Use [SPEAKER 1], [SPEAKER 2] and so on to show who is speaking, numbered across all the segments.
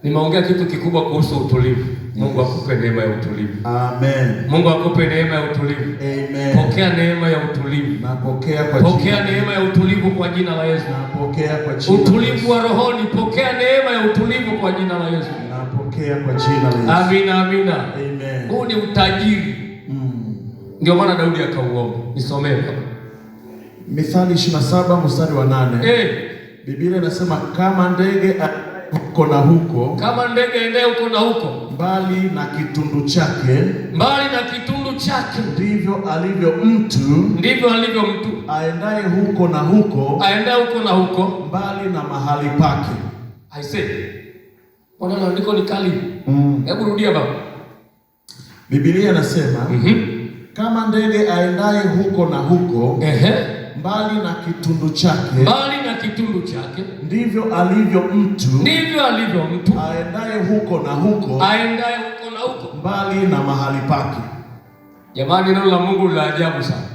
[SPEAKER 1] Nimeongea kitu kikubwa kuhusu utulivu. Mungu akupe neema ya utulivu.
[SPEAKER 2] Amen.
[SPEAKER 1] Mungu akupe neema ya utulivu.
[SPEAKER 2] Amen.
[SPEAKER 1] Pokea neema ya utulivu.
[SPEAKER 2] Napokea kwa jina.
[SPEAKER 1] Pokea neema ya utulivu kwa jina la Yesu.
[SPEAKER 2] Napokea kwa jina.
[SPEAKER 1] Utulivu wa rohoni, pokea neema ya utulivu kwa jina la Yesu.
[SPEAKER 2] Napokea kwa jina la Yesu.
[SPEAKER 1] Amina, amina.
[SPEAKER 2] Amen.
[SPEAKER 1] Huu ni utajiri. Ndio maana Daudi akauomba. Nisomee baba.
[SPEAKER 2] Mithali 27 mstari wa 8. Biblia inasema kama ndege huko na huko,
[SPEAKER 1] kama ndege ende huko na huko,
[SPEAKER 2] mbali na kitundu chake, ndivyo alivyo mtu aendaye huko na huko, mbali na mahali pake.
[SPEAKER 1] I say, mbona andiko ni kali? Hebu rudia baba.
[SPEAKER 2] Biblia inasema kama ndege aendaye huko na huko, mbali na kitundu chake, ndivyo alivyo mtu aendaye huko na huko, mbali na mahali pake.
[SPEAKER 1] Jamani, neno la Mungu la ajabu sana.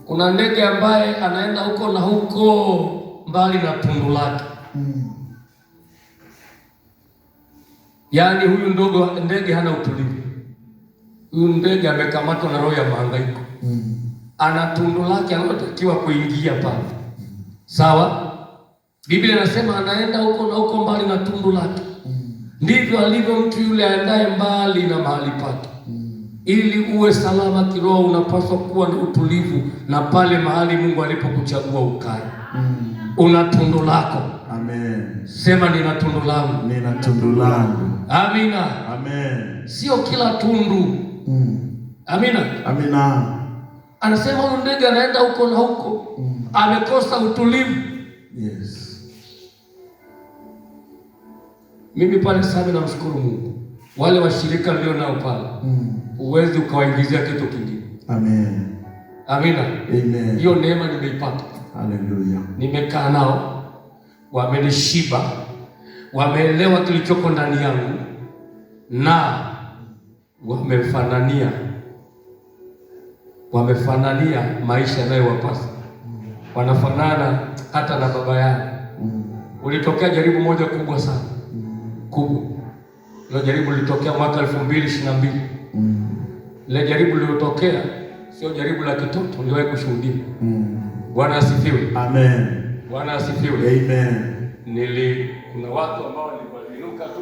[SPEAKER 1] Kuna ndege ambaye anaenda huko na huko, mbali na tundu lake. Yaani huyu ndege hana utulivu. Huyu ndege amekamatwa na roho ya mahangaiko. Ana tundu lake anatakiwa kuingia pale. Sawa? Biblia inasema anaenda huko na huko, mbali na tundu lake. Ndivyo alivyo mtu yule aendaye mbali na mahali pake. Ili uwe salama kiroho, unapaswa kuwa na utulivu na pale mahali Mungu alipokuchagua ukae. Una tundu lako.
[SPEAKER 2] Amen.
[SPEAKER 1] Sema nina tundu langu.
[SPEAKER 2] Nina tundu langu.
[SPEAKER 1] Amina.
[SPEAKER 2] Amen.
[SPEAKER 1] Sio kila tundu. Amina.
[SPEAKER 2] Amina.
[SPEAKER 1] Anasema huyu ndege anaenda huko na huko. Amekosa utulivu.
[SPEAKER 2] Yes.
[SPEAKER 1] Mimi pale sasa namshukuru Mungu. Wale washirika ndio nao pale. Uwezi ukawaingizia kitu kingine.
[SPEAKER 2] Amen.
[SPEAKER 1] Amina.
[SPEAKER 2] Amen.
[SPEAKER 1] Hiyo neema nimeipata.
[SPEAKER 2] Hallelujah.
[SPEAKER 1] Nimekaa nao, wamenishiba, wameelewa kilichoko ndani yangu na wamefanania maisha yanayowapasa. Wanafanana hata na baba yao. Ulitokea jaribu moja kubwa sana. Kubwa. Ile jaribu lilitokea mwaka 2022. Ile jaribu lilotokea sio jaribu la kitoto, niliwahi kushuhudia. Bwana asifiwe.
[SPEAKER 2] Amen.
[SPEAKER 1] Bwana asifiwe.
[SPEAKER 2] Amen.
[SPEAKER 1] Kuna watu ambao waliinuka tu